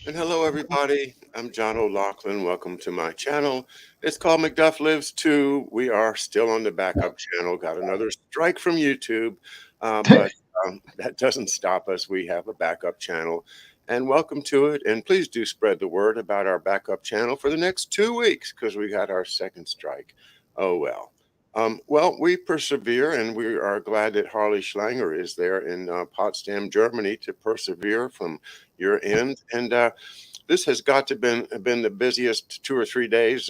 And hello, everybody. I'm John O'Loughlin. Welcome to my channel. It's called McDuff Lives 2. We are still on the backup channel. Got another strike from YouTube, but that doesn't stop us. We have a backup channel, and welcome to it. And please do spread the word about our backup channel for the next 2 weeks because we got our second strike. Oh, well. Well, we persevere, and we are glad that Harley Schlanger is there in Potsdam, Germany, to persevere from your end. And this has got to been the busiest 2 or 3 days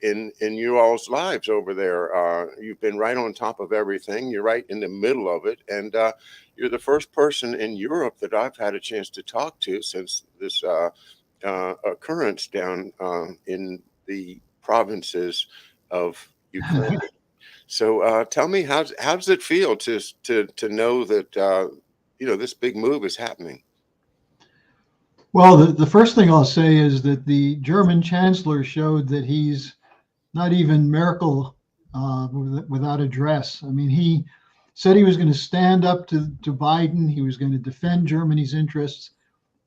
in you all's lives over there. You've been right on top of everything. You're right in the middle of it, and you're the first person in Europe that I've had a chance to talk to since this occurrence down in the provinces of Ukraine. So tell me, how does it feel to know that this big move is happening? Well, the first thing I'll say is that the German chancellor showed that he's not even Merkel without a dress. I mean, he said he was going to stand up to Biden. He was going to defend Germany's interests.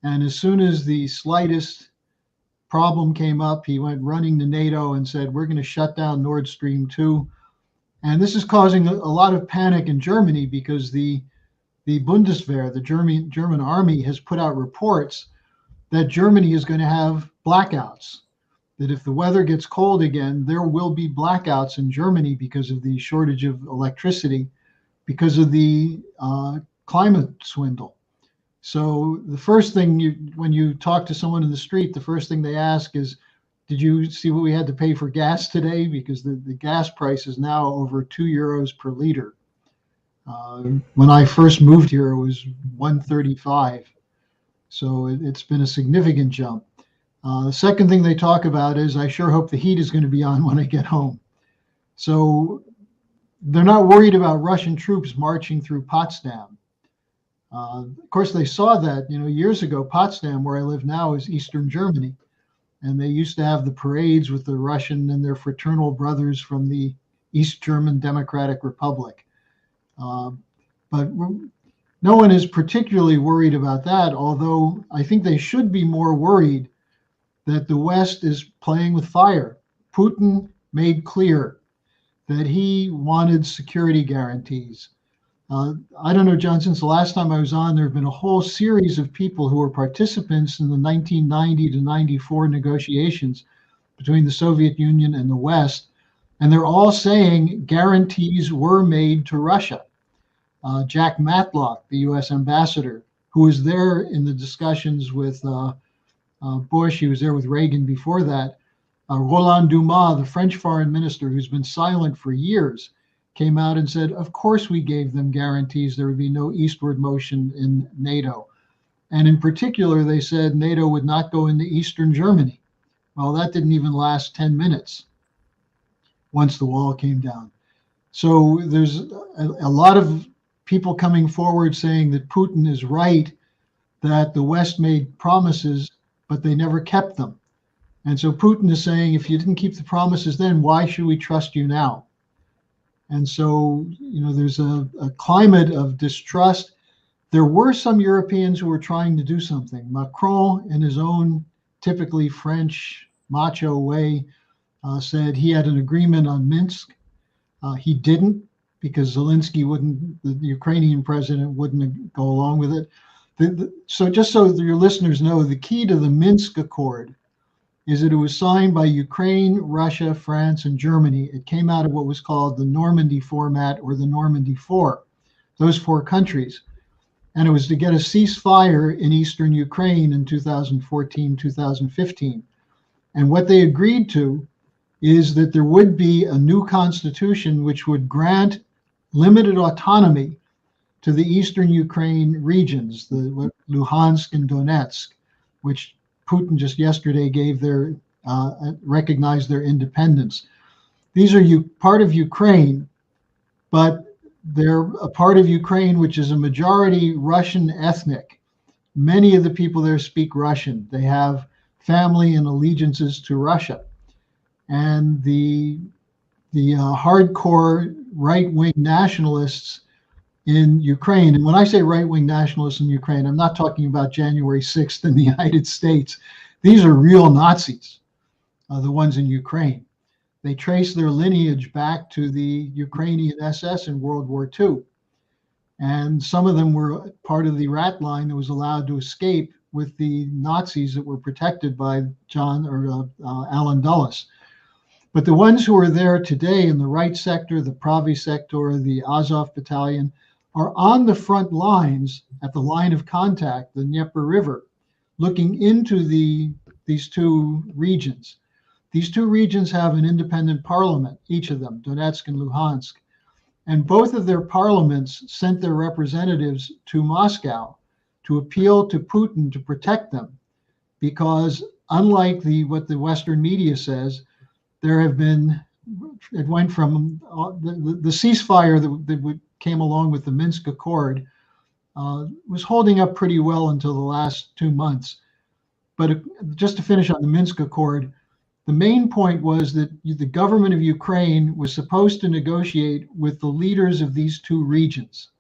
And as soon as the slightest problem came up, he went running to NATO and said, we're going to shut down Nord Stream 2. And this is causing a lot of panic in Germany because the Bundeswehr, the German army, has put out reports that Germany is going to have blackouts, that if the weather gets cold again, there will be blackouts in Germany because of the shortage of electricity, because of the climate swindle. So the first thing, when you talk to someone in the street, the first thing they ask is, did you see what we had to pay for gas today? Because the gas price is now over €2 per liter. When I first moved here, it was 135. So it's been a significant jump. The second thing they talk about is, I sure hope the heat is going to be on when I get home. So they're not worried about Russian troops marching through Potsdam. Of course, they saw that, years ago. Potsdam, where I live now, is Eastern Germany. And they used to have the parades with the Russian and their fraternal brothers from the East German Democratic Republic. But no one is particularly worried about that, although I think they should be more worried that the West is playing with fire. Putin made clear that he wanted security guarantees. I don't know, John, since the last time I was on, there have been a whole series of people who were participants in the 1990 to 94 negotiations between the Soviet Union and the West, and they're all saying guarantees were made to Russia. Jack Matlock, the U.S. ambassador, who was there in the discussions with Bush, he was there with Reagan before that. Roland Dumas, the French foreign minister, who's been silent for years, came out and said, of course we gave them guarantees there would be no eastward motion in NATO. And in particular, they said NATO would not go into Eastern Germany. Well, that didn't even last 10 minutes once the wall came down. So there's a lot of people coming forward saying that Putin is right, that the West made promises, but they never kept them. And so Putin is saying, if you didn't keep the promises then, why should we trust you now? And so, there's a climate of distrust. There were some Europeans who were trying to do something. Macron, in his own typically French macho way, said he had an agreement on Minsk. He didn't, because Zelensky the Ukrainian president, wouldn't go along with it. So just so that your listeners know, the key to the Minsk Accord is that it was signed by Ukraine, Russia, France, and Germany. It came out of what was called the Normandy format, or the Normandy Four, those four countries. And it was to get a ceasefire in eastern Ukraine in 2014, 2015. And what they agreed to is that there would be a new constitution which would grant limited autonomy to the eastern Ukraine regions, the Luhansk and Donetsk, which Putin just yesterday gave recognized their independence. These are part of Ukraine, but they're a part of Ukraine which is a majority Russian ethnic. Many of the people there speak Russian. They have family and allegiances to Russia. And the hardcore right-wing nationalists in Ukraine. And when I say right-wing nationalists in Ukraine, I'm not talking about January 6th in the United States. These are real Nazis, the ones in Ukraine. They trace their lineage back to the Ukrainian SS in World War II. And some of them were part of the rat line that was allowed to escape with the Nazis that were protected by Alan Dulles. But the ones who are there today in the right sector, the Pravi sector, the Azov battalion, are on the front lines at the line of contact, the Dnieper River, looking into these two regions. These two regions have an independent parliament, each of them, Donetsk and Luhansk. And both of their parliaments sent their representatives to Moscow to appeal to Putin to protect them, because unlike what the Western media says, there have been, it went from the ceasefire that came along with the Minsk Accord was holding up pretty well until the last 2 months. But just to finish on the Minsk Accord, the main point was that the government of Ukraine was supposed to negotiate with the leaders of these two regions,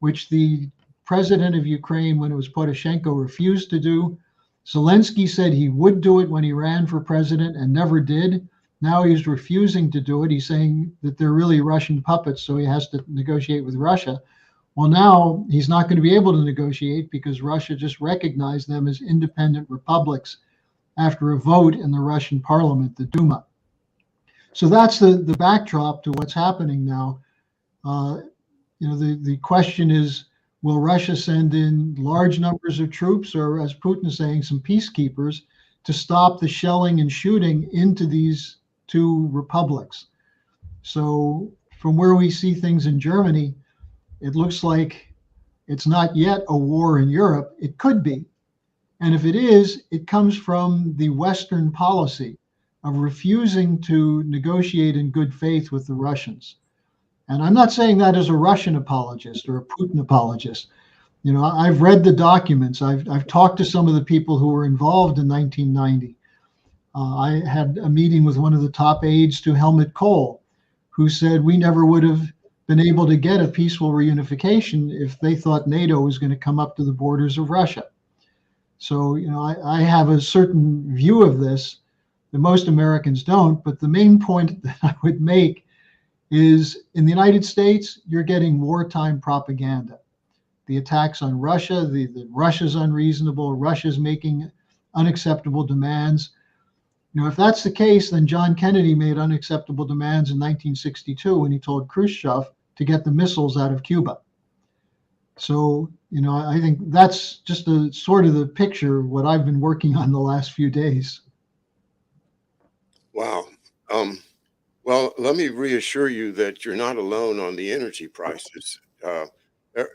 which the president of Ukraine, when it was Poroshenko, refused to do. Zelensky said he would do it when he ran for president and never did. Now he's refusing to do it. He's saying that they're really Russian puppets, so he has to negotiate with Russia. Well, now he's not going to be able to negotiate because Russia just recognized them as independent republics after a vote in the Russian parliament, the Duma. So that's the backdrop to what's happening now. The question is, will Russia send in large numbers of troops, or, as Putin is saying, some peacekeepers to stop the shelling and shooting into these two republics? So from where we see things in Germany, it looks like it's not yet a war in Europe. It could be. And if it is, it comes from the Western policy of refusing to negotiate in good faith with the Russians. And I'm not saying that as a Russian apologist or a Putin apologist. I've read the documents. I've talked to some of the people who were involved in 1990. I had a meeting with one of the top aides to Helmut Kohl, who said we never would have been able to get a peaceful reunification if they thought NATO was going to come up to the borders of Russia. So, I have a certain view of this that most Americans don't. But the main point that I would make is, in the United States, you're getting wartime propaganda. The attacks on Russia, the Russia's unreasonable, Russia's making unacceptable demands. If that's the case, then John Kennedy made unacceptable demands in 1962 when he told Khrushchev to get the missiles out of Cuba. So, I think that's just a sort of the picture of what I've been working on the last few days. Wow. Well, let me reassure you that you're not alone on the energy prices.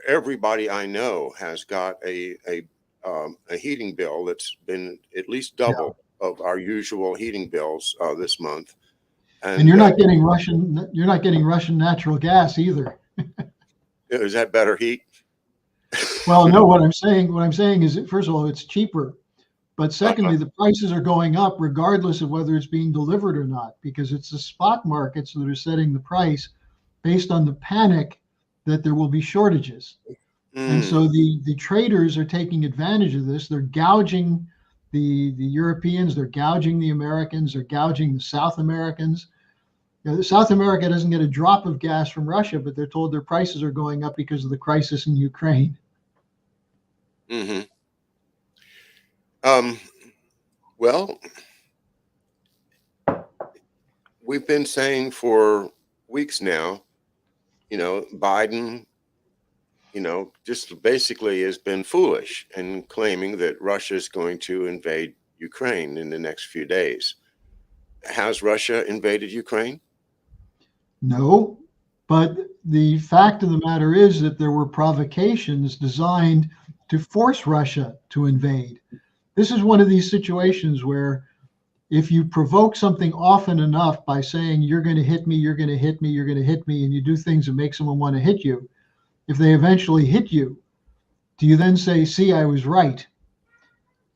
Everybody I know has got a heating bill that's been at least double of our usual heating bills this month. And you're not getting Russian natural gas either. Is that better heat? Well, no, what I'm saying is that, first of all, it's cheaper. But secondly, the prices are going up regardless of whether it's being delivered or not, because it's the spot markets that are setting the price based on the panic that there will be shortages. And so the traders are taking advantage of this. They're gouging the Europeans, they're gouging the Americans, they're gouging the South Americans. South America doesn't get a drop of gas from Russia, but they're told their prices are going up because of the crisis in Ukraine. Mm-hmm. Well, we've been saying for weeks now, Biden, just basically has been foolish in claiming that Russia is going to invade Ukraine in the next few days. Has Russia invaded Ukraine? No, but the fact of the matter is that there were provocations designed to force Russia to invade. This is one of these situations where if you provoke something often enough by saying, you're going to hit me, you're going to hit me, you're going to hit me, and you do things that make someone want to hit you, if they eventually hit you, do you then say, see, I was right?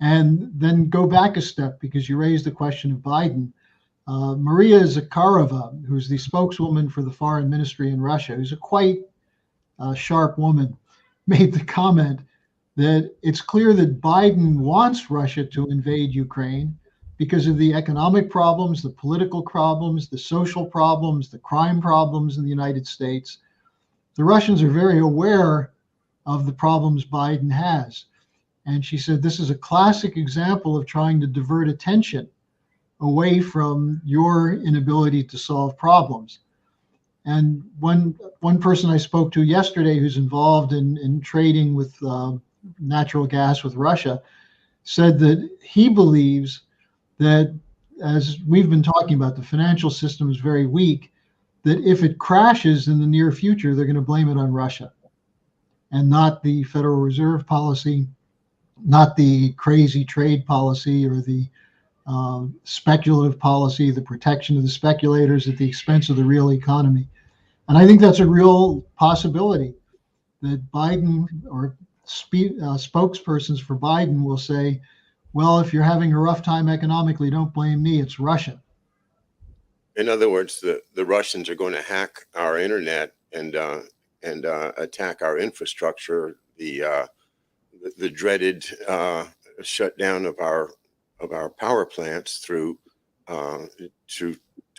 And then go back a step, because you raised the question of Biden. Maria Zakharova, who's the spokeswoman for the foreign ministry in Russia, who's a quite sharp woman, made the comment that it's clear that Biden wants Russia to invade Ukraine because of the economic problems, the political problems, the social problems, the crime problems in the United States. The Russians are very aware of the problems Biden has. And she said, this is a classic example of trying to divert attention away from your inability to solve problems. And one person I spoke to yesterday who's involved in trading with natural gas with Russia said that he believes that, as we've been talking about, the financial system is very weak, that if it crashes in the near future, they're going to blame it on Russia and not the Federal Reserve policy, not the crazy trade policy or the speculative policy, the protection of the speculators at the expense of the real economy. And I think that's a real possibility that Biden or spokespersons for Biden will say, well, if you're having a rough time economically, don't blame me, it's Russia. In other words, the Russians are going to hack our internet and attack our infrastructure, the dreaded shutdown of our power plants through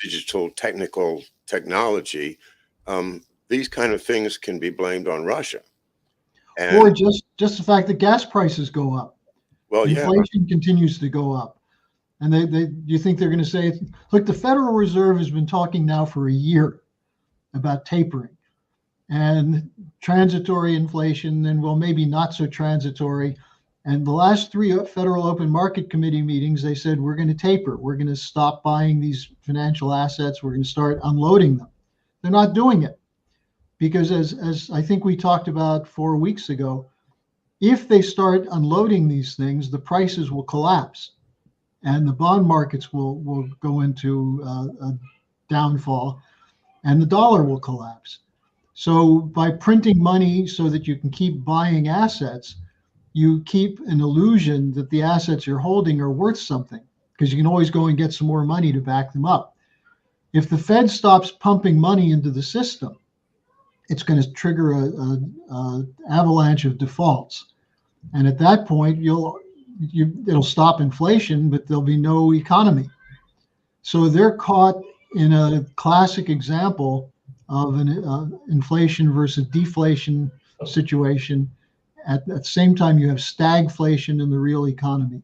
digital technology. These kind of things can be blamed on Russia. And, or just the fact that gas prices go up. well, yeah, Inflation continues to go up. And you think they're going to say, look, the Federal Reserve has been talking now for a year about tapering and transitory inflation, and well, maybe not so transitory. And the last three Federal Open Market Committee meetings, they said, we're going to taper. We're going to stop buying these financial assets. We're going to start unloading them. They're not doing it because, as I think we talked about 4 weeks ago, if they start unloading these things, the prices will collapse and the bond markets will go into a downfall and the dollar will collapse. So by printing money so that you can keep buying assets, you keep an illusion that the assets you're holding are worth something because you can always go and get some more money to back them up. If the Fed stops pumping money into the system, it's going to trigger a avalanche of defaults. And at that point, it'll stop inflation, but there'll be no economy. So they're caught in a classic example of an inflation versus deflation situation. At the same time, you have stagflation in the real economy.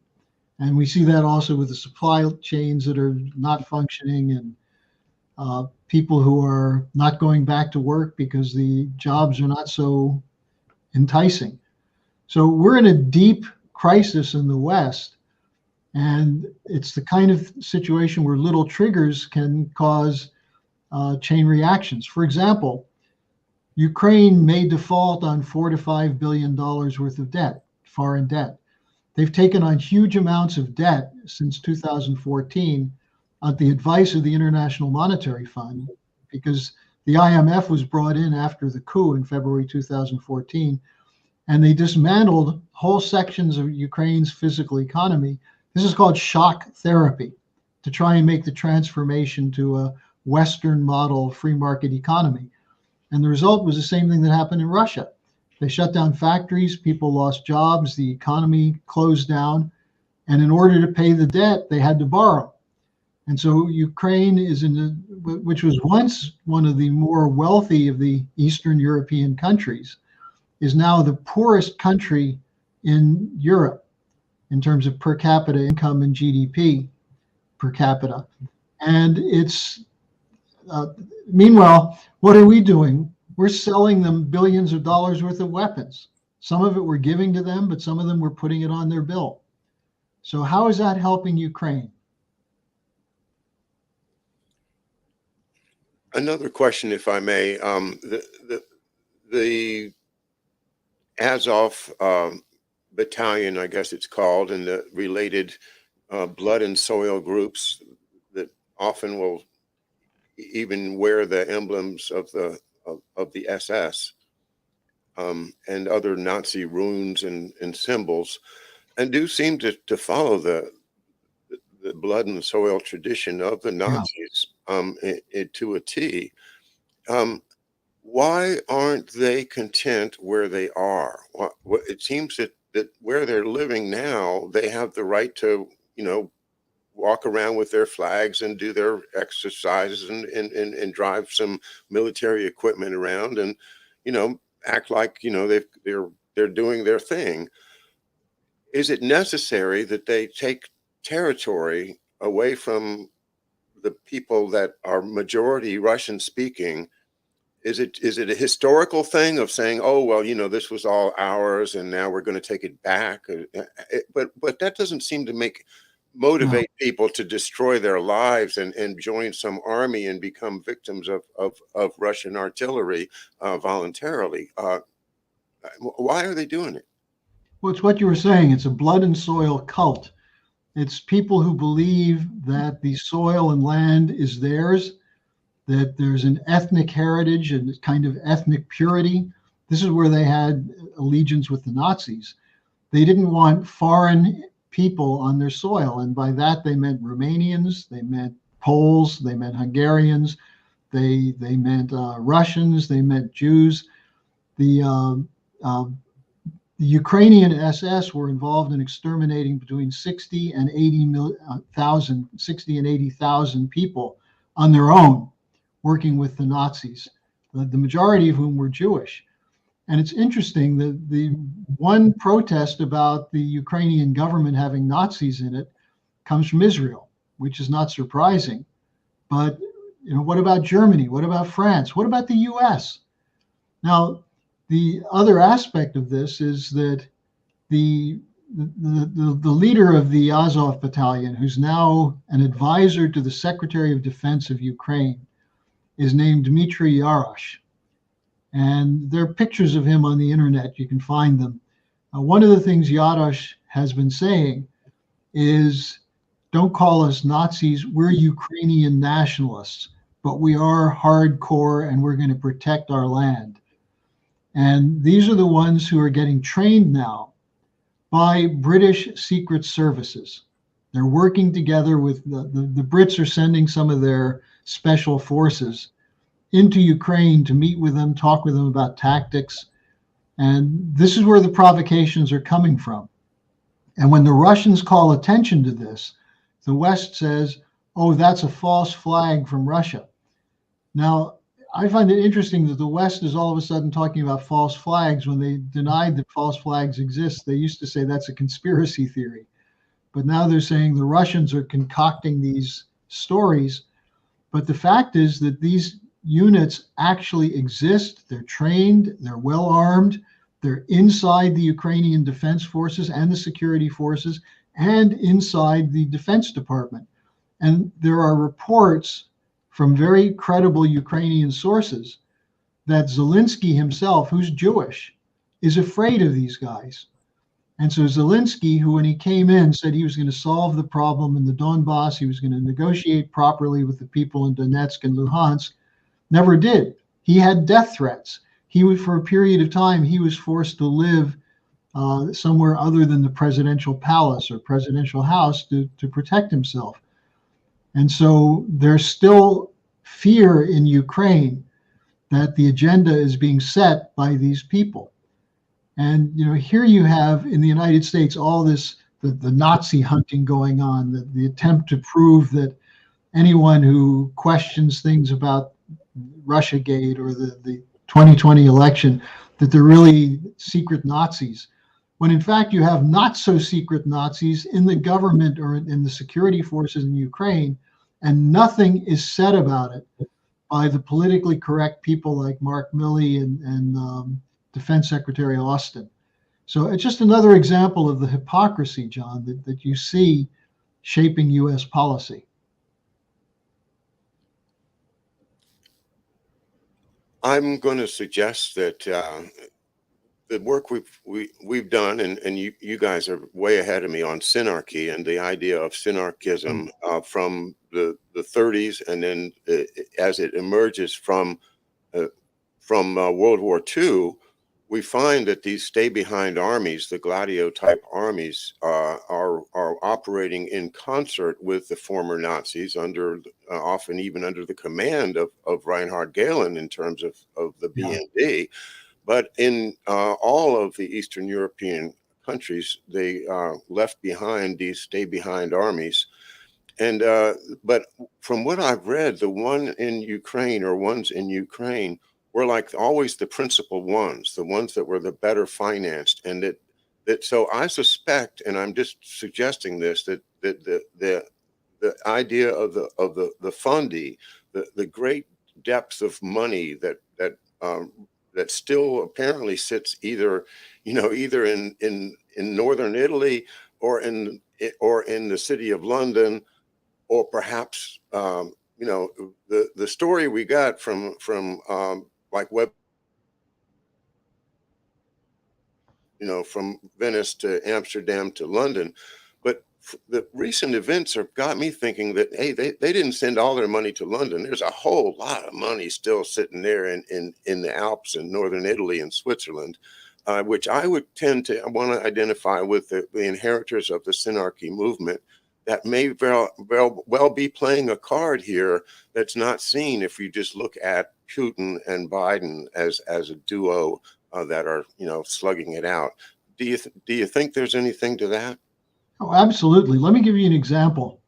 And we see that also with the supply chains that are not functioning and people who are not going back to work because the jobs are not so enticing. So we're in a deep crisis in the West, and it's the kind of situation where little triggers can cause chain reactions. For example, Ukraine may default on $4 to $5 billion worth of debt, foreign debt. They've taken on huge amounts of debt since 2014 at the advice of the International Monetary Fund, because the IMF was brought in after the coup in February 2014, and they dismantled whole sections of Ukraine's physical economy. This is called shock therapy, to try and make the transformation to a Western model free market economy. And the result was the same thing that happened in Russia. They shut down factories, people lost jobs, the economy closed down, and in order to pay the debt, they had to borrow. And so Ukraine is which was once one of the more wealthy of the Eastern European countries, is now the poorest country in Europe in terms of per capita income and GDP per capita. And it's meanwhile, what are we doing? We're selling them billions of dollars worth of weapons. Some of it we're giving to them, but some of them we're putting it on their bill. So how is that helping Ukraine? Another question, if I may. The Azov battalion, I guess it's called, and the related blood and soil groups that often will even wear the emblems of the SS and other Nazi runes and symbols, and do seem to follow the blood and soil tradition of the Nazis to a T. why aren't they content where they are? It seems that where they're living now, they have the right to, walk around with their flags and do their exercises and drive some military equipment around and, you know, act like, they're doing their thing. Is it necessary that they take territory away from the people that are majority Russian speaking? Is it a historical thing of saying, oh well, this was all ours and now we're going to take it back? But that doesn't seem to No. motivate people to destroy their lives and join some army and become victims of Russian artillery voluntarily. Why are they doing it? Well, it's what you were saying. It's a blood and soil cult. It's people who believe that the soil and land is theirs, that there's an ethnic heritage and kind of ethnic purity. This is where they had allegiance with the Nazis. They didn't want foreign people on their soil. And by that, they meant Romanians, they meant Poles, they meant Hungarians, they meant Russians, they meant Jews. The, the Ukrainian SS were involved in exterminating between 60 and 80,000 people on their own, working with the Nazis, the majority of whom were Jewish. And it's interesting that the one protest about the Ukrainian government having Nazis in it comes from Israel, which is not surprising. But what about Germany? What about France? What about the US? Now, the other aspect of this is that the leader of the Azov battalion, who's now an advisor to the Secretary of Defense of Ukraine, is named Dmitry Yarosh. And there are pictures of him on the internet. You can find them. One of the things Yarosh has been saying is, don't call us Nazis. We're Ukrainian nationalists, but we are hardcore and we're going to protect our land. And these are the ones who are getting trained now by British secret services. They're working together with the Brits are sending some of their special forces into Ukraine to meet with them, talk with them about tactics. And this is where the provocations are coming from. And when the Russians call attention to this, the West says, oh, that's a false flag from Russia. Now, I find it interesting that the West is all of a sudden talking about false flags when they denied that false flags exist. They used to say that's a conspiracy theory. But now they're saying the Russians are concocting these stories. But the fact is that these units actually exist. They're trained, they're well armed, they're inside the Ukrainian Defense Forces and the security forces and inside the Defense Department. And there are reports from very credible Ukrainian sources that Zelensky himself, who's Jewish, is afraid of these guys. And so Zelensky, who when he came in said he was going to solve the problem in the Donbass, he was going to negotiate properly with the people in Donetsk and Luhansk, never did. He had death threats. He was, for a period of time, he was forced to live somewhere other than the presidential palace or presidential house to protect himself. And so there's still fear in Ukraine that the agenda is being set by these people. And here you have in the United States all this the Nazi hunting going on, the attempt to prove that anyone who questions things about Russiagate or the 2020 election, that they're really secret Nazis. When in fact you have not so secret Nazis in the government or in the security forces in Ukraine, and nothing is said about it by the politically correct people like Mark Milley and Defense Secretary Austin. So it's just another example of the hypocrisy, John, that you see shaping U.S. policy. I'm going to suggest that the work we've done, and you guys are way ahead of me on synarchy and the idea of synarchism from the 30s, and then as it emerges from World War II, we find that these stay-behind armies, the Gladio-type armies, are operating in concert with the former Nazis, under often even under the command of Reinhard Gehlen in terms of the Yeah. BND. But in all of the Eastern European countries, they left behind these stay-behind armies. And but from what I've read, the one in Ukraine, or ones in Ukraine, were like always the principal ones, the ones that were the better financed, and that so I suspect, and I'm just suggesting this, that the idea of the fundy, the great depth of money that still apparently sits either, either in northern Italy, or in the city of London, or perhaps the story we got from like from Venice to Amsterdam to London. But the recent events have got me thinking that, hey, they didn't send all their money to London. There's a whole lot of money still sitting there in the Alps in northern Italy and Switzerland, which I would tend to want to identify with the inheritors of the Synarchy movement, that may well be playing a card here that's not seen if you just look at Putin and Biden as a duo that are slugging it out. Do you think there's anything to that? Oh, absolutely. Let me give you an example.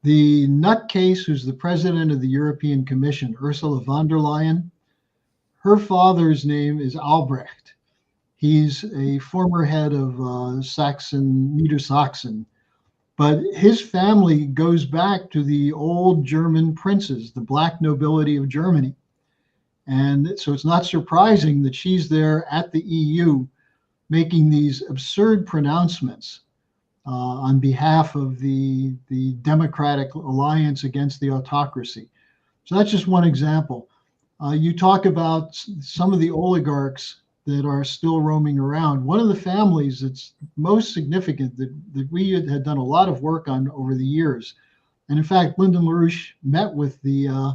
The nutcase who's the president of the European Commission, Ursula von der Leyen, her father's name is Albrecht. He's a former head of Niedersachsen, but his family goes back to the old German princes, the black nobility of Germany. And so it's not surprising that she's there at the EU making these absurd pronouncements on behalf of the democratic alliance against the autocracy. So that's just one example. You talk about some of the oligarchs that are still roaming around. One of the families that's most significant that we had done a lot of work on over the years, and in fact, Lyndon LaRouche met with the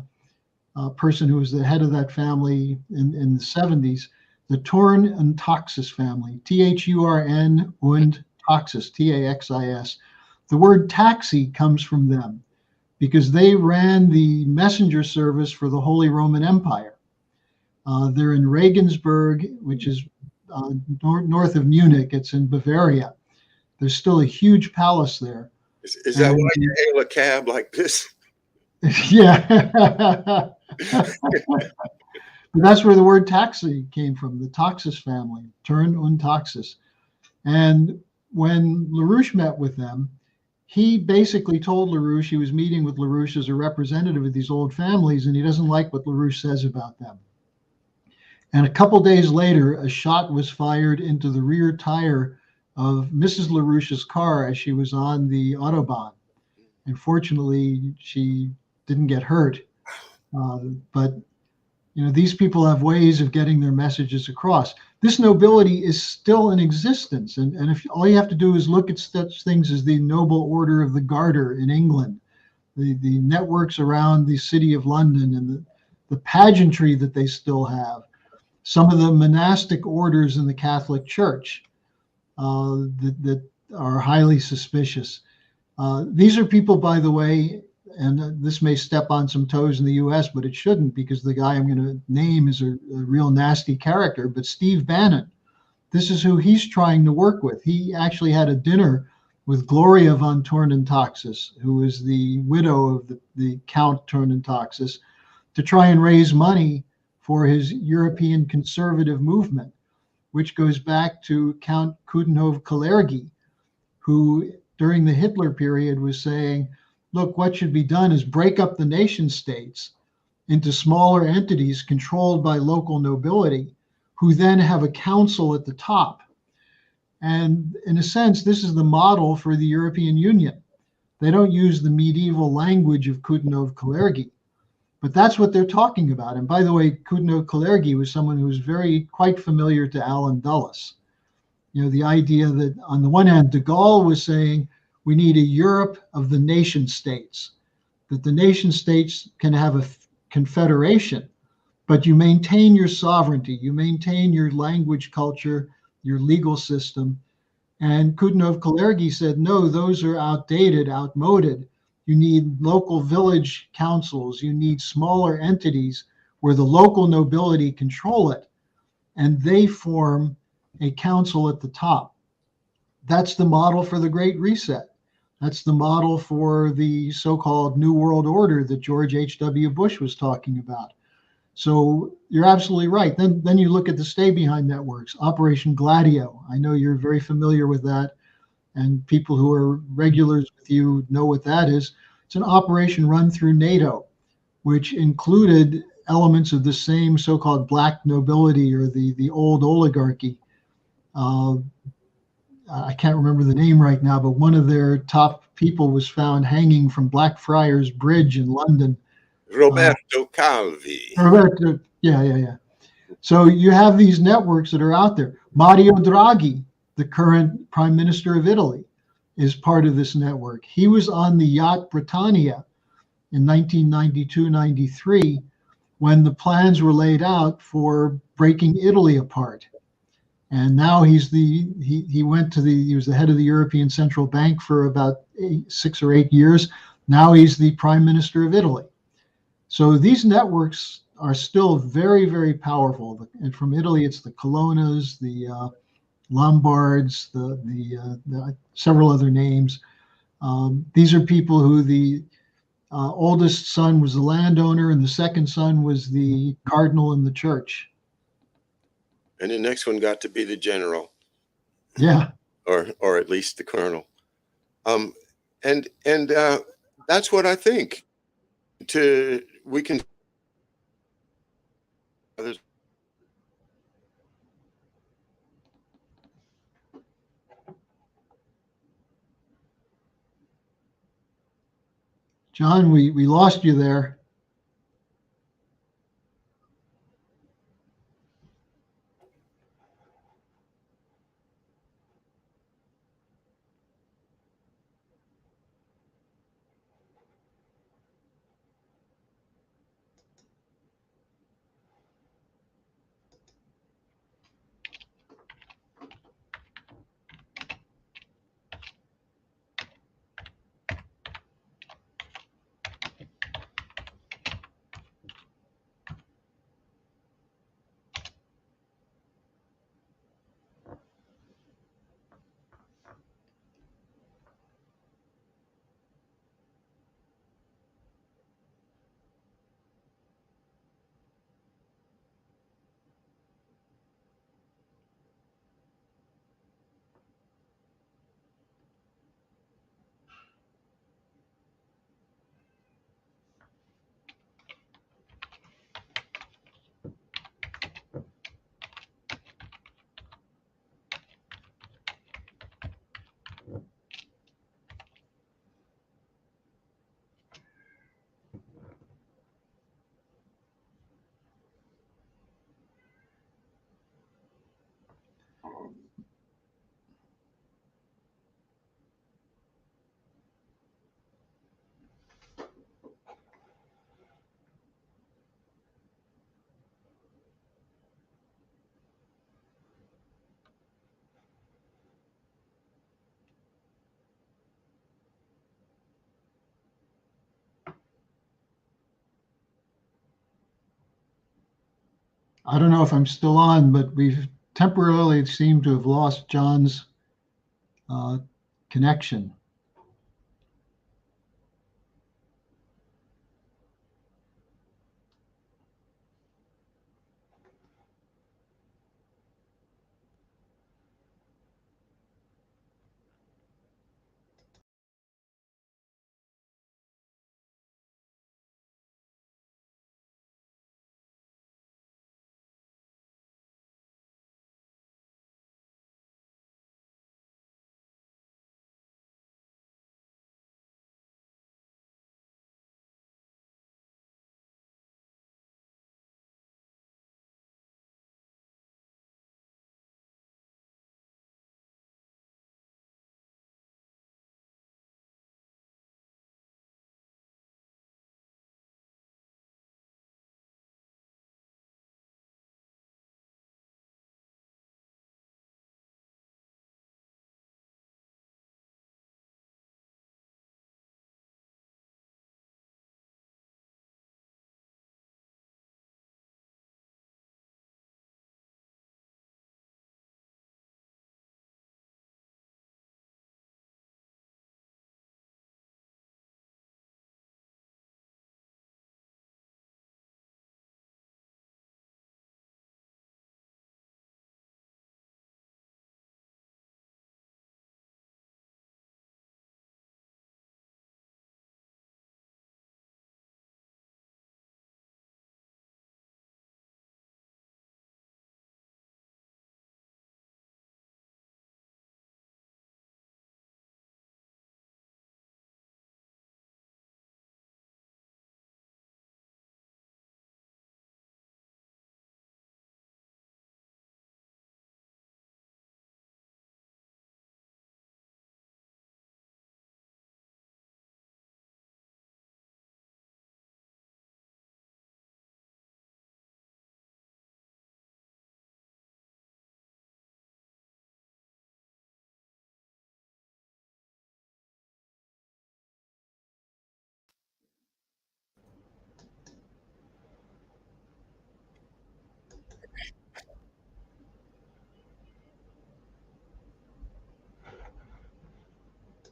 person who was the head of that family in the 70s, the Thurn und Taxis family, Thurn und Taxis, Taxis. The word taxi comes from them because they ran the messenger service for the Holy Roman Empire. They're in Regensburg, which is north of Munich. It's in Bavaria. There's still a huge palace there. Is that why you hail a cab like this? Yeah. But that's where the word taxi came from, the Taxis family, Thurn und Taxis. And when LaRouche met with them, he basically told LaRouche he was meeting with LaRouche as a representative of these old families, and he doesn't like what LaRouche says about them. And a couple days later, a shot was fired into the rear tire of Mrs. LaRouche's car as she was on the Autobahn. And fortunately, she didn't get hurt. But these people have ways of getting their messages across. This nobility is still in existence. And if all you have to do is look at such things as the Noble Order of the Garter in England, the networks around the City of London, and the pageantry that they still have, some of the monastic orders in the Catholic Church that are highly suspicious. These are people, by the way, and this may step on some toes in the US, but it shouldn't, because the guy I'm going to name is a real nasty character, but Steve Bannon. This is who he's trying to work with. He actually had a dinner with Gloria von Thurn und Taxis, who is the widow of the Count Thurn und Taxis, to try and raise money for his European conservative movement, which goes back to Count Coudenhove-Kalergi, who during the Hitler period was saying, look, what should be done is break up the nation states into smaller entities controlled by local nobility, who then have a council at the top. And in a sense, this is the model for the European Union. They don't use the medieval language of Coudenhove-Kalergi, but that's what they're talking about. And by the way, Coudenhove-Kalergi was someone who was quite familiar to Allen Dulles. The idea that on the one hand, de Gaulle was saying, we need a Europe of the nation states, that the nation states can have a confederation, but you maintain your sovereignty, you maintain your language, culture, your legal system. And Kudinov-Kalergi said, no, those are outdated, outmoded. You need local village councils, you need smaller entities where the local nobility control it, and they form a council at the top. That's the model for the Great Reset. That's the model for the so-called New World Order that George H.W. Bush was talking about. So you're absolutely right. Then you look at the stay behind networks, Operation Gladio. I know you're very familiar with that, and people who are regulars with you know what that is. It's an operation run through NATO, which included elements of the same so-called black nobility or the old oligarchy. Uh, I can't remember the name right now, but one of their top people was found hanging from Blackfriars Bridge in London. Roberto Calvi. Roberto, yeah. So you have these networks that are out there. Mario Draghi, the current prime minister of Italy, is part of this network. He was on the yacht Britannia in 1992-93 when the plans were laid out for breaking Italy apart. And now he was the head of the European Central Bank for about 6 or 8 years. Now he's the prime minister of Italy. So these networks are still very, very powerful. And from Italy, it's the Colonnas, the Lombards, the several other names. These are people who the oldest son was the landowner, and the second son was the cardinal in the church. And the next one got to be the general. Yeah. Or at least the colonel. And that's what I think. We can others. John, we lost you there. I don't know if I'm still on, but we've temporarily seemed to have lost John's connection.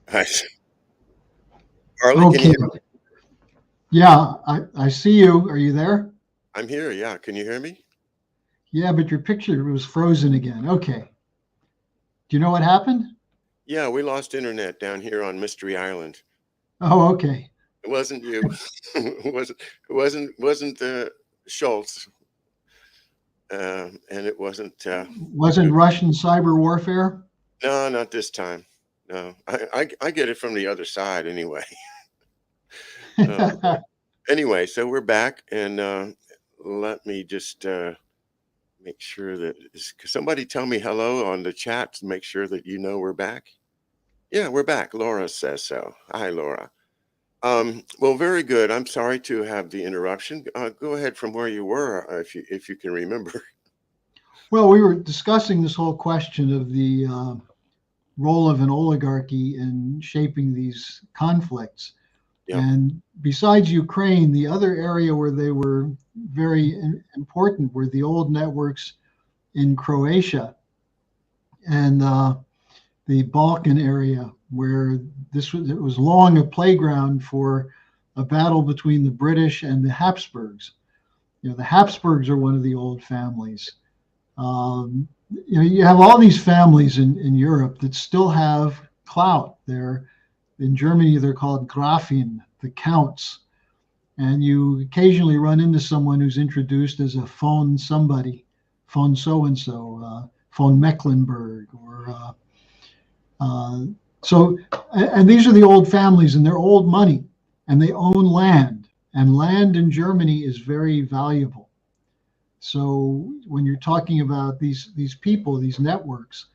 Hi. Harley, can you Okay. hear me? Yeah, I see you. Are you there? I'm here. Yeah. Can you hear me? Yeah, but your picture was frozen again. Okay. Do you know what happened? Yeah, we lost internet down here on Mystery Island. Oh, okay. It wasn't you. It wasn't Schultz, and it wasn't. Wasn't Russian cyber warfare? No, not this time. No, I get it from the other side anyway. But anyway, so we're back, and let me just make sure that could somebody tell me hello on the chat to make sure that you know we're back. Yeah, we're back. Laura says so. Hi, Laura. Well, very good. I'm sorry to have the interruption. Go ahead from where you were, if you can remember. Well, we were discussing this whole question of the role of an oligarchy in shaping these conflicts. Yeah, And besides Ukraine, the other area where they were very important were the old networks in Croatia and the Balkan area, where it was long a playground for a battle between the British and the Habsburgs. You know, the Habsburgs are one of the old families. You have all these families in Europe that still have clout. They're in Germany, they're called Grafen, the counts. And you occasionally run into someone who's introduced as a phone somebody, phone so and so, phone Mecklenburg, or uh, so. And these are the old families, and they're old money, and they own land, and land in Germany is very valuable. So when you're talking about these people, these networks,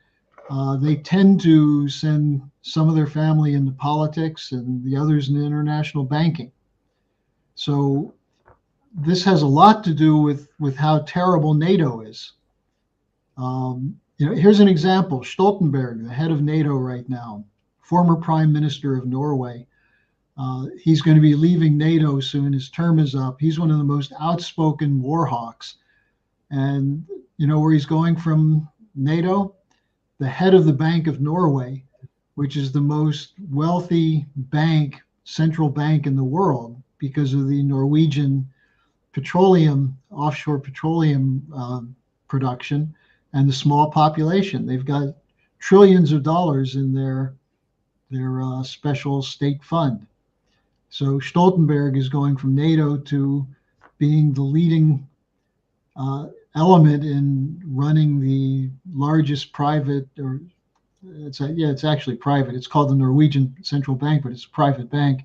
they tend to send some of their family into politics and the others in international banking. So this has a lot to do with how terrible NATO is. Here's an example: Stoltenberg, the head of NATO right now, former Prime Minister of Norway. He's going to be leaving NATO soon. His term is up. He's one of the most outspoken war hawks. And you know where he's going from NATO? The head of the Bank of Norway, which is the most wealthy bank, central bank in the world because of the Norwegian petroleum, offshore petroleum production, and the small population. They've got trillions of dollars in their special state fund. So Stoltenberg is going from NATO to being the leading element in running the largest private, or it's actually private. It's called the Norwegian Central Bank, but it's a private bank.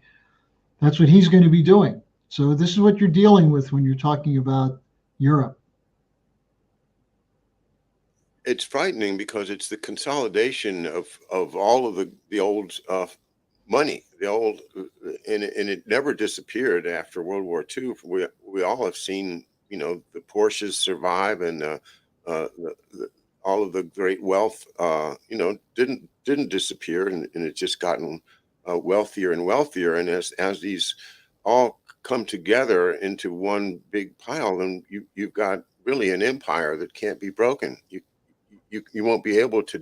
That's what he's going to be doing. So this is what you're dealing with when you're talking about Europe. it's frightening because it's the consolidation of all of the old money, the old, and it never disappeared after World War II. We all have seen, the Porsches survive, and all of the great wealth, didn't disappear, and it's just gotten wealthier and wealthier. And as these all come together into one big pile, then you've got really an empire that can't be broken. You won't be able to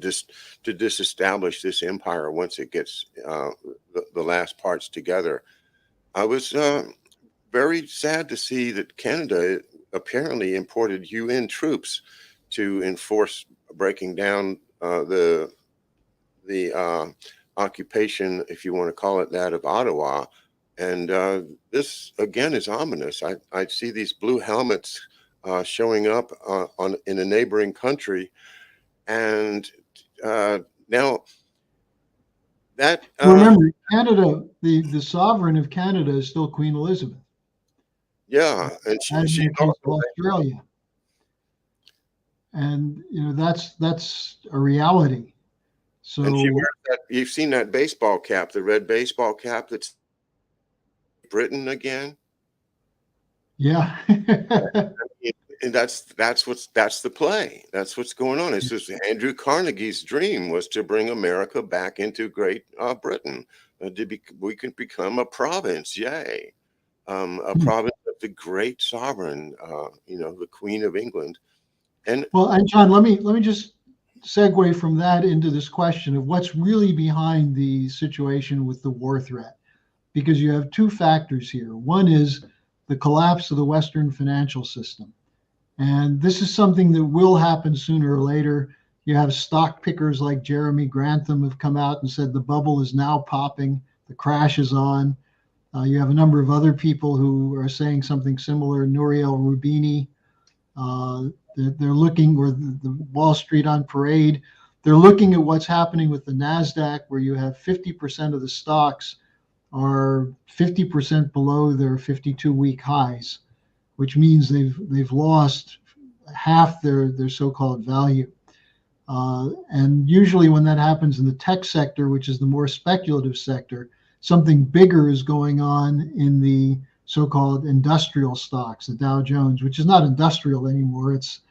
disestablish this empire once it gets the last parts together. I was very sad to see that Canada apparently imported UN troops to enforce breaking down the occupation, if you want to call it that, of Ottawa. And this again is ominous. I see these blue helmets showing up in a neighboring country, and now that Remember, Canada, the sovereign of Canada is still Queen Elizabeth, yeah, and as in she the case of Australia. And that's a reality. and she So wears that. You've seen that baseball cap, the red baseball cap that's Britain again. yeah. And that's the play. That's what's going on. It's just Andrew Carnegie's dream was to bring America back into Great Britain. We can become a province. Yay. A province of the great sovereign, the Queen of England. And Well, and John, let me just segue from that into this question of what's really behind the situation with the war threat, because you have two factors here. One is the collapse of the Western financial system. And this is something that will happen sooner or later. You have stock pickers like Jeremy Grantham have come out and said the bubble is now popping, the crash is on. You have a number of other people who are saying something similar. Nouriel Roubini, they're looking, or the Wall Street on Parade, they're looking at what's happening with the NASDAQ, where you have 50% of the stocks are 50% below their 52-week highs, which means they've lost half their so-called value. And usually when that happens in the tech sector, which is the more speculative sector, something bigger is going on in the so-called industrial stocks, the Dow Jones, which is not industrial anymore. It's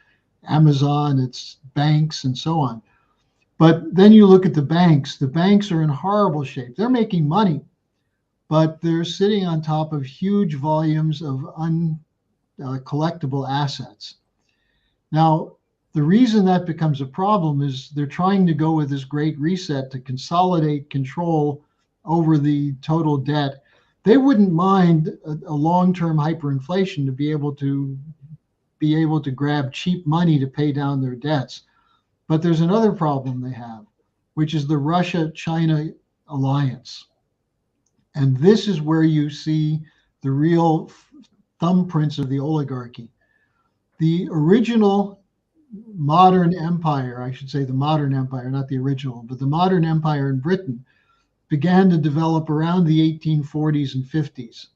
Amazon, it's banks, and so on. But then you look at the banks. The banks are in horrible shape. They're making money, but they're sitting on top of huge volumes of collectible assets. Now, the reason that becomes a problem is they're trying to go with this great reset to consolidate control over the total debt. They wouldn't mind a long-term hyperinflation to be able to grab cheap money to pay down their debts. But there's another problem they have, which is the Russia-China alliance. And this is where you see the real thumbprints of the oligarchy. The original modern empire, I should say the modern empire, not the original, but the modern empire in Britain began to develop around the 1840s and 50s.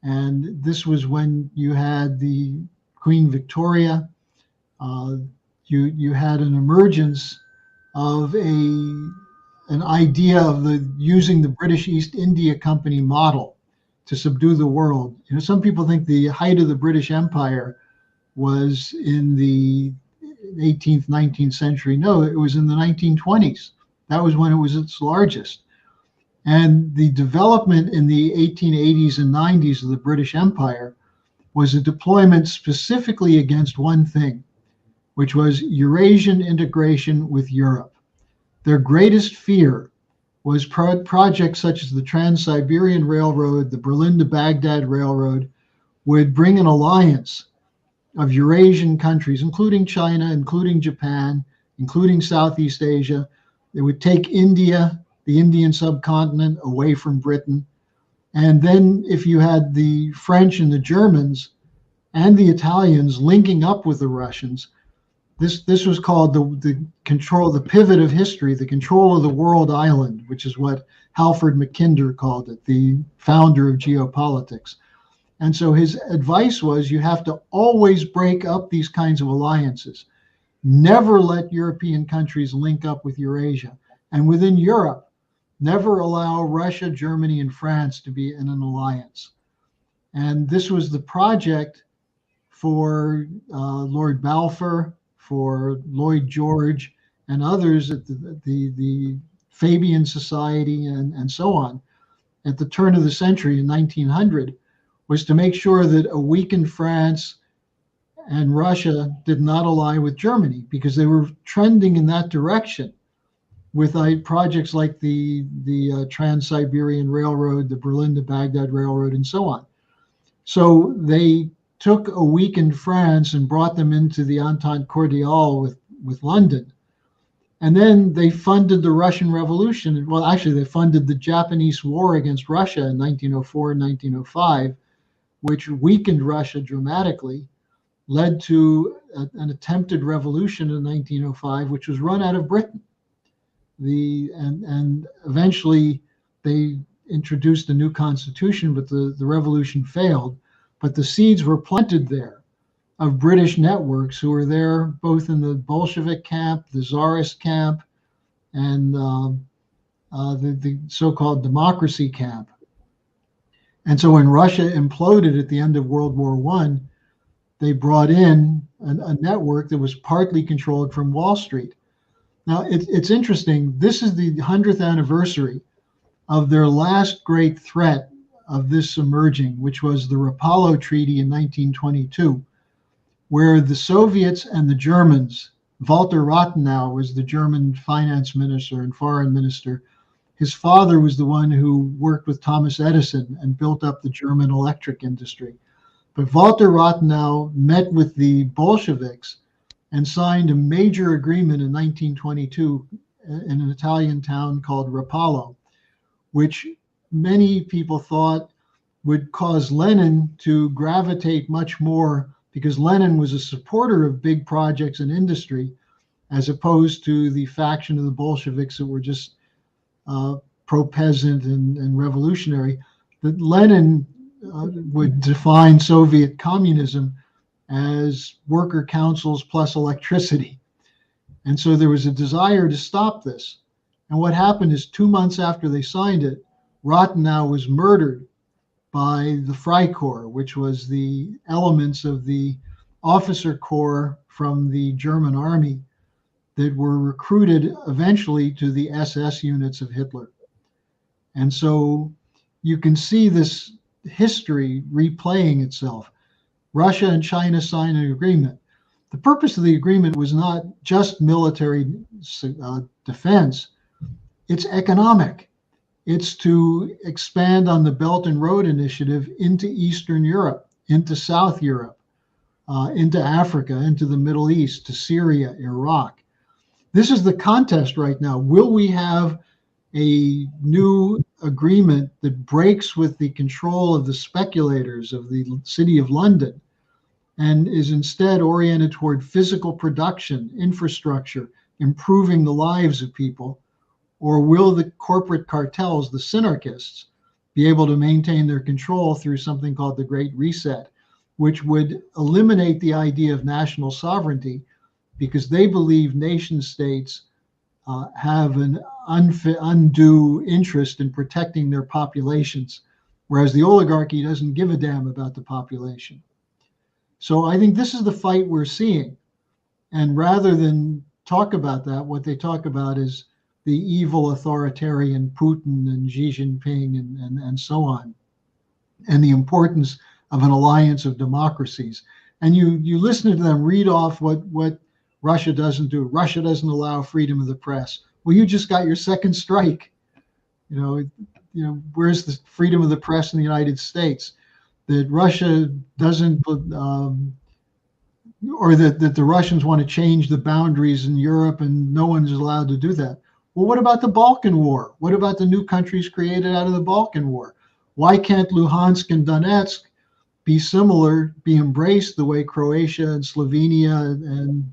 And this was when you had the Queen Victoria. You had an emergence of an idea of using the British East India Company model to subdue the world. You know, some people think the height of the British Empire was in the 18th, 19th century. No, it was in the 1920s. That was when it was its largest. And the development in the 1880s and 90s of the British Empire was a deployment specifically against one thing, which was Eurasian integration with Europe. Their greatest fear was projects such as the Trans-Siberian Railroad, the Berlin to Baghdad Railroad, would bring an alliance of Eurasian countries, including China, including Japan, including Southeast Asia. It would take India, the Indian subcontinent, away from Britain. And then if you had the French and the Germans and the Italians linking up with the Russians, this was called the control, the pivot of history, the control of the world island, which is what Halford Mackinder called it, the founder of geopolitics. And so his advice was you have to always break up these kinds of alliances. Never let European countries link up with Eurasia. And within Europe, never allow Russia, Germany, and France to be in an alliance. And this was the project for Lord Balfour, for Lloyd George, and others at the Fabian Society and so on at the turn of the century in 1900, was to make sure that a weakened France and Russia did not ally with Germany, because they were trending in that direction with projects like the Trans-Siberian Railroad, the Berlin to Baghdad Railroad, and so on. So they took a weakened France and brought them into the Entente Cordiale with London. And then they funded the Russian Revolution. Well, actually, they funded the Japanese War against Russia in 1904 and 1905, which weakened Russia dramatically, led to an attempted revolution in 1905, which was run out of Britain. And eventually they introduced a new constitution, but the revolution failed. But the seeds were planted there of British networks who were there both in the Bolshevik camp, the Tsarist camp, and the so-called democracy camp. And so when Russia imploded at the end of World War I, they brought in a network that was partly controlled from Wall Street. Now, it's interesting. This is the 100th anniversary of their last great threat of this emerging, which was the Rapallo Treaty in 1922, where the Soviets and the Germans Walter Rathenau was the German finance minister and foreign minister. His father was the one who worked with Thomas Edison and built up the German electric industry. But Walter Rathenau met with the Bolsheviks and signed a major agreement in 1922 in an Italian town called Rapallo, which many people thought would cause Lenin to gravitate much more, because Lenin was a supporter of big projects and industry, as opposed to the faction of the Bolsheviks that were just pro-peasant and revolutionary. That Lenin would define Soviet communism as worker councils plus electricity. And so there was a desire to stop this. And what happened is 2 months after they signed it, Rathenau was murdered by the Freikorps, which was the elements of the officer corps from the German army that were recruited eventually to the SS units of Hitler. And so you can see this history replaying itself. Russia and China signed an agreement. The purpose of the agreement was not just military defense, it's economic. It's to expand on the Belt and Road Initiative into Eastern Europe, into South Europe, into Africa, into the Middle East, to Syria, Iraq. This is the contest right now. Will we have a new agreement that breaks with the control of the speculators of the City of London and is instead oriented toward physical production, infrastructure, improving the lives of people? Or will the corporate cartels, the synarchists, be able to maintain their control through something called the Great Reset, which would eliminate the idea of national sovereignty, because they believe nation states have an undue interest in protecting their populations, whereas the oligarchy doesn't give a damn about the population. So I think this is the fight we're seeing. And rather than talk about that, what they talk about is the evil authoritarian Putin and Xi Jinping and so on, and the importance of an alliance of democracies. And you listen to them read off what Russia doesn't do. Russia doesn't allow freedom of the press. Well, you just got your second strike. You know, where's the freedom of the press in the United States? That Russia doesn't, or that the Russians want to change the boundaries in Europe and no one is allowed to do that. Well, what about the Balkan War? What about the new countries created out of the Balkan War? Why can't Luhansk and Donetsk be similar, be embraced the way Croatia and Slovenia and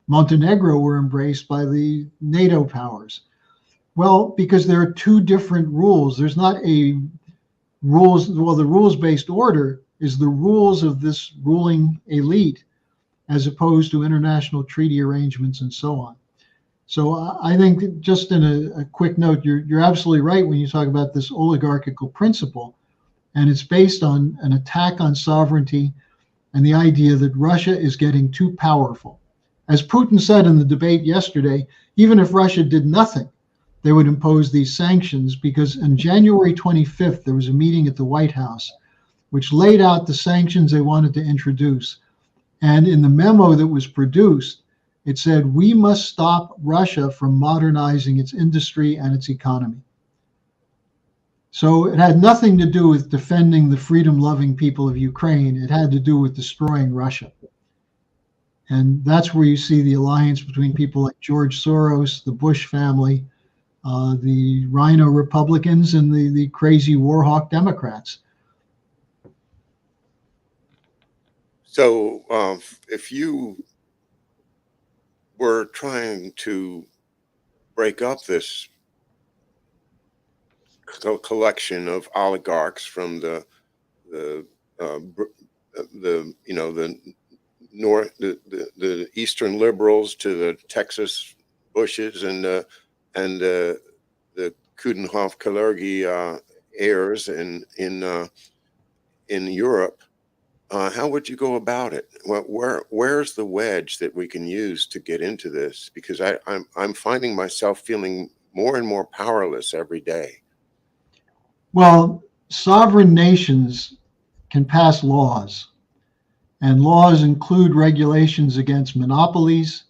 Montenegro were embraced by the NATO powers? Well, because there are two different rules. There's not a rules, well, the rules-based order is the rules of this ruling elite, as opposed to international treaty arrangements and so on. So I think, just in a quick note, you're absolutely right when you talk about this oligarchical principle, and it's based on an attack on sovereignty and the idea that Russia is getting too powerful. As Putin said in the debate yesterday, even if Russia did nothing, they would impose these sanctions, because on January 25th, there was a meeting at the White House which laid out the sanctions they wanted to introduce. And in the memo that was produced, it said, we must stop Russia from modernizing its industry and its economy. So it had nothing to do with defending the freedom-loving people of Ukraine. It had to do with destroying Russia. And that's where you see the alliance between people like George Soros, the Bush family, the Rhino Republicans, and the crazy warhawk Democrats. So if you were trying to break up this collection of oligarchs from the Eastern liberals to the Texas Bushes and the Coudenhove-Kalergi heirs in Europe, how would you go about it? Where's the wedge that we can use to get into this? Because I'm finding myself feeling more and more powerless every day. Well, sovereign nations can pass laws, and laws include regulations against monopolies,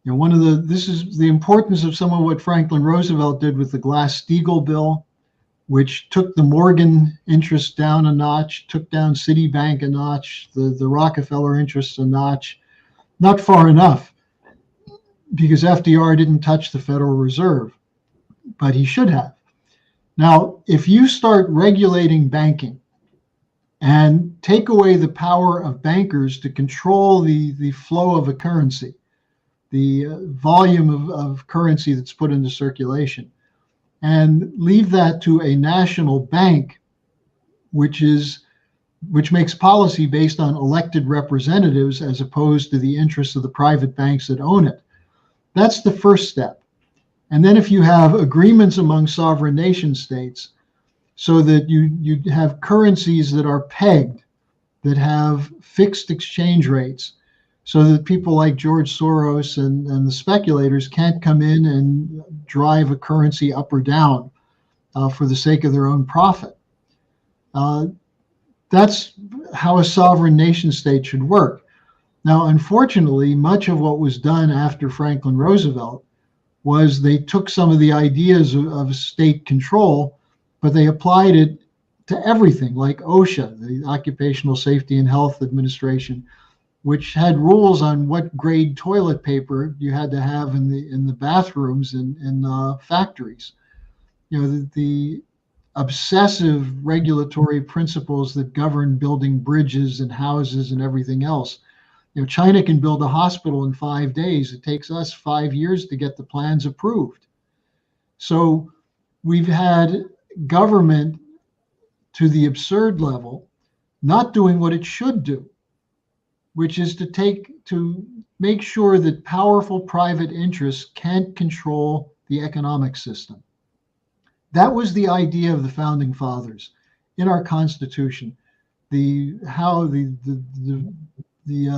You know, this is the importance of some of what Franklin Roosevelt did with the Glass-Steagall bill, which took the Morgan interest down a notch, took down Citibank a notch, the Rockefeller interests a notch, not far enough, because FDR didn't touch the Federal Reserve, but he should have. Now, if you start regulating banking and take away the power of bankers to control the flow of a currency, the volume of currency that's put into circulation, and leave that to a national bank, which makes policy based on elected representatives as opposed to the interests of the private banks that own it. That's the first step. And then if you have agreements among sovereign nation states so that you have currencies that are pegged, that have fixed exchange rates, so that people like George Soros and the speculators can't come in and drive a currency up or down for the sake of their own profit. That's how a sovereign nation state should work. Now, unfortunately, much of what was done after Franklin Roosevelt was they took some of the ideas of state control, but they applied it to everything, like OSHA, the Occupational Safety and Health Administration, which had rules on what grade toilet paper you had to have in the bathrooms in factories. You know, the obsessive regulatory principles that govern building bridges and houses and everything else. You know, China can build a hospital in 5 days. It takes us 5 years to get the plans approved. So we've had government to the absurd level not doing what it should do, which is to make sure that powerful private interests can't control the economic system. That was the idea of the founding fathers in our Constitution. The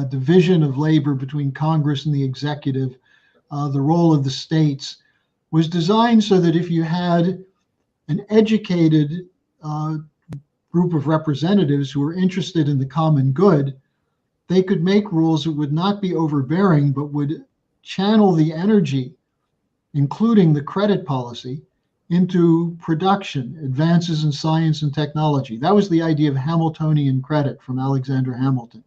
division of labor between Congress and the executive, the role of the states, was designed so that if you had an educated group of representatives who were interested in the common good, they could make rules that would not be overbearing, but would channel the energy, including the credit policy, into production, advances in science and technology. That was the idea of Hamiltonian credit from Alexander Hamilton.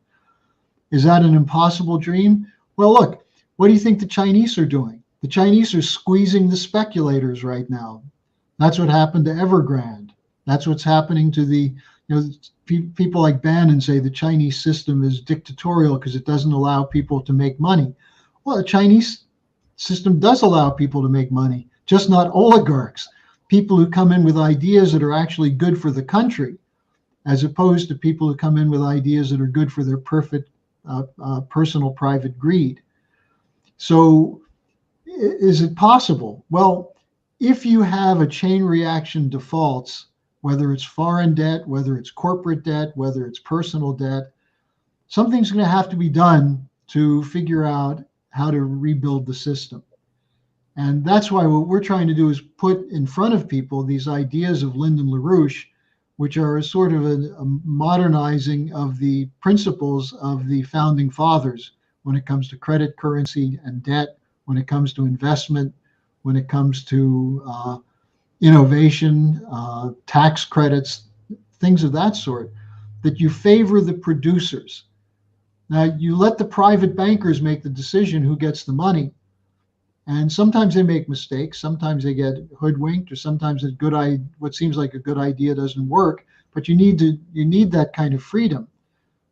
Is that an impossible dream? Well, look, what do you think the Chinese are doing? The Chinese are squeezing the speculators right now. That's what happened to Evergrande. That's what's happening to people like Bannon say the Chinese system is dictatorial because it doesn't allow people to make money. Well, the Chinese system does allow people to make money, just not oligarchs, people who come in with ideas that are actually good for the country, as opposed to people who come in with ideas that are good for their perfect personal private greed. So is it possible? Well, if you have a chain reaction defaults, whether it's foreign debt, whether it's corporate debt, whether it's personal debt, something's going to have to be done to figure out how to rebuild the system. And that's why what we're trying to do is put in front of people these ideas of Lyndon LaRouche, which are sort of a modernizing of the principles of the founding fathers when it comes to credit, currency, and debt, when it comes to investment, when it comes to innovation, tax credits, things of that sort, that you favor the producers. Now, you let the private bankers make the decision who gets the money. And sometimes they make mistakes. Sometimes they get hoodwinked, or sometimes what seems like a good idea doesn't work. But you need that kind of freedom.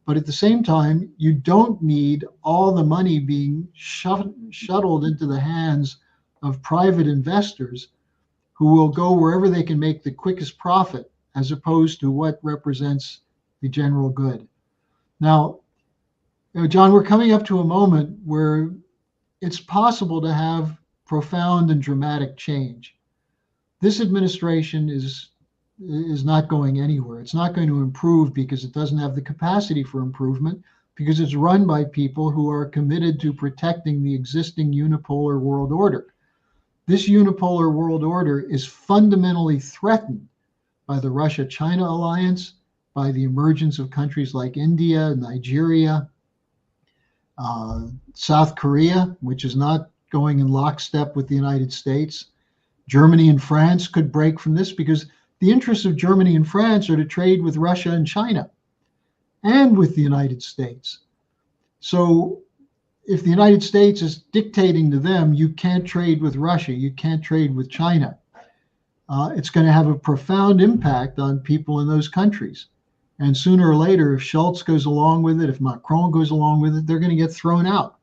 But at the same time, you don't need all the money being shuttled into the hands of private investors who will go wherever they can make the quickest profit, as opposed to what represents the general good. Now, John, we're coming up to a moment where it's possible to have profound and dramatic change. This administration is not going anywhere. It's not going to improve because it doesn't have the capacity for improvement, because it's run by people who are committed to protecting the existing unipolar world order. This unipolar world order is fundamentally threatened by the Russia-China alliance, by the emergence of countries like India, Nigeria, South Korea, which is not going in lockstep with the United States. Germany and France could break from this because the interests of Germany and France are to trade with Russia and China and with the United States. So if the United States is dictating to them, you can't trade with Russia, you can't trade with China, it's going to have a profound impact on people in those countries. And sooner or later, if Schultz goes along with it, if Macron goes along with it, they're going to get thrown out.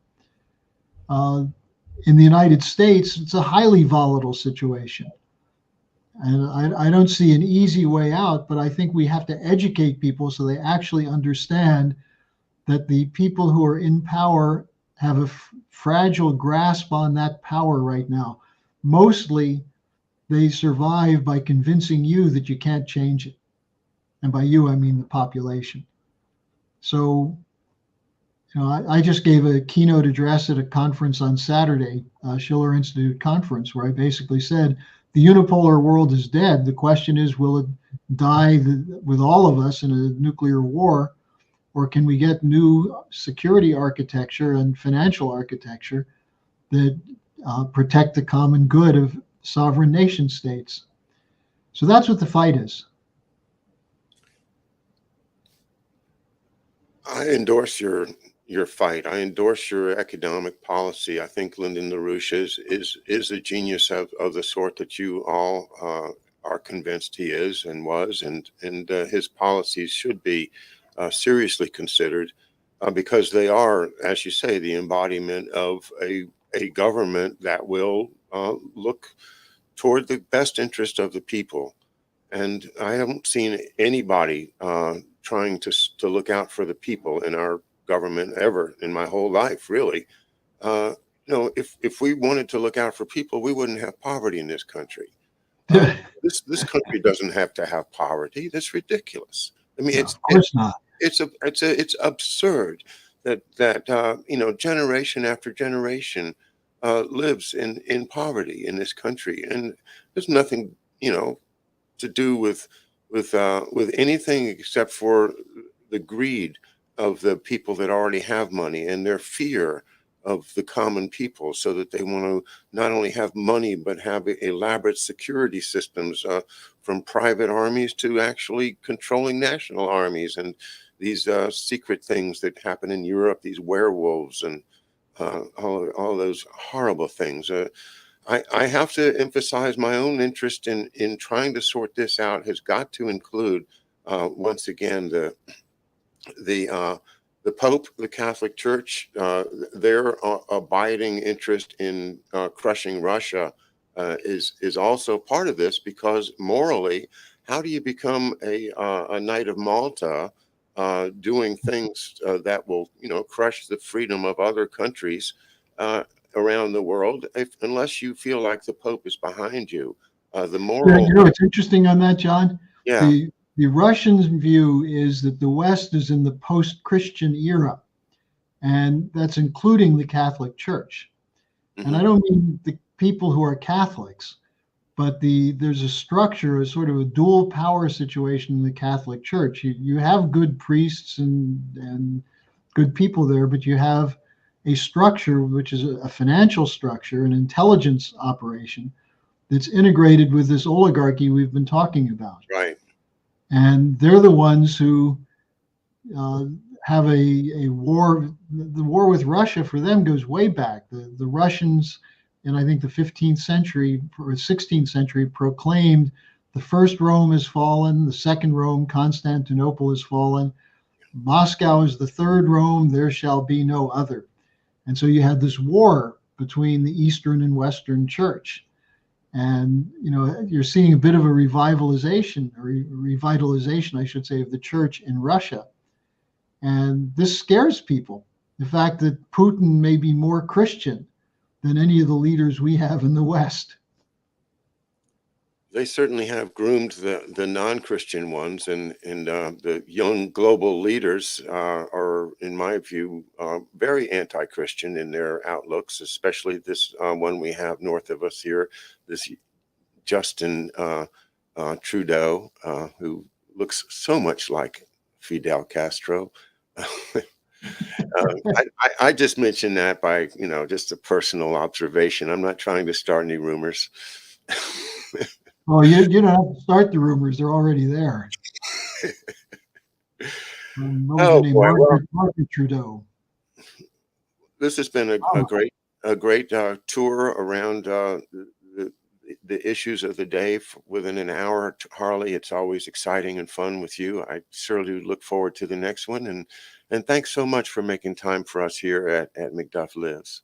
In the United States, it's a highly volatile situation. And I don't see an easy way out, but I think we have to educate people so they actually understand that the people who are in power have a fragile grasp on that power right now. Mostly, they survive by convincing you that you can't change it. And by you, I mean the population. So, I just gave a keynote address at a conference on Saturday, Schiller Institute conference, where I basically said, the unipolar world is dead. The question is, will it die with all of us in a nuclear war? Or can we get new security architecture and financial architecture that protect the common good of sovereign nation states? So that's what the fight is. I endorse your fight. I endorse your economic policy. I think Lyndon LaRouche is a genius of the sort that you all are convinced he is and was, and his policies should be seriously considered because they are, as you say, the embodiment of a government that will look toward the best interest of the people. And I haven't seen anybody trying to look out for the people in our government ever in my whole life, really. If we wanted to look out for people, we wouldn't have poverty in this country. This country doesn't have to have poverty. That's ridiculous. I mean, No, of course not. It's absurd that generation after generation lives in poverty in this country, and there's nothing to do with anything except for the greed of the people that already have money and their fear of the common people, so that they want to not only have money but have elaborate security systems, from private armies to actually controlling national armies, and these secret things that happen in Europe, these werewolves and all those horrible things. I have to emphasize my own interest in trying to sort this out has got to include once again the Pope, the Catholic Church, their abiding interest in crushing Russia is also part of this, because morally, how do you become a Knight of Malta doing things that will crush the freedom of other countries around the world, unless you feel like the Pope is behind you? The moral. It's interesting on that, John. Yeah. The Russians' view is that the West is in the post-Christian era, and that's including the Catholic Church. Mm-hmm. And I don't mean the people who are Catholics, but there's a structure, a sort of a dual power situation in the Catholic Church. You have good priests and good people there, but you have a structure which is a financial structure, an intelligence operation that's integrated with this oligarchy we've been talking about. Right. And they're the ones who have a war. The war with Russia for them goes way back. The Russians, in I think the 15th century or 16th century, proclaimed the first Rome has fallen, the second Rome, Constantinople, has fallen. Moscow is the third Rome, there shall be no other. And so you had this war between the Eastern and Western Church. And, you're seeing a bit of a revitalization, I should say, of the church in Russia. And this scares people. The fact that Putin may be more Christian than any of the leaders we have in the West. They certainly have groomed the non-Christian ones, and the young global leaders are, in my view, very anti-Christian in their outlooks, especially this one we have north of us here, this Justin Trudeau, who looks so much like Fidel Castro. I just mentioned that by, just a personal observation. I'm not trying to start any rumors. Well, you don't have to start the rumors; they're already there. What was her Oh name? boy. Well, Margaret Trudeau. this has been a Oh, great tour around the, the issues of the day within an hour. Harley, it's always exciting and fun with you. I certainly look forward to the next one. And thanks so much for making time for us here at McDuff Lives.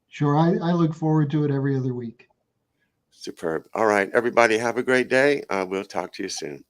sure. I look forward to it every other week. Superb. All right, everybody, have a great day. We'll talk to you soon.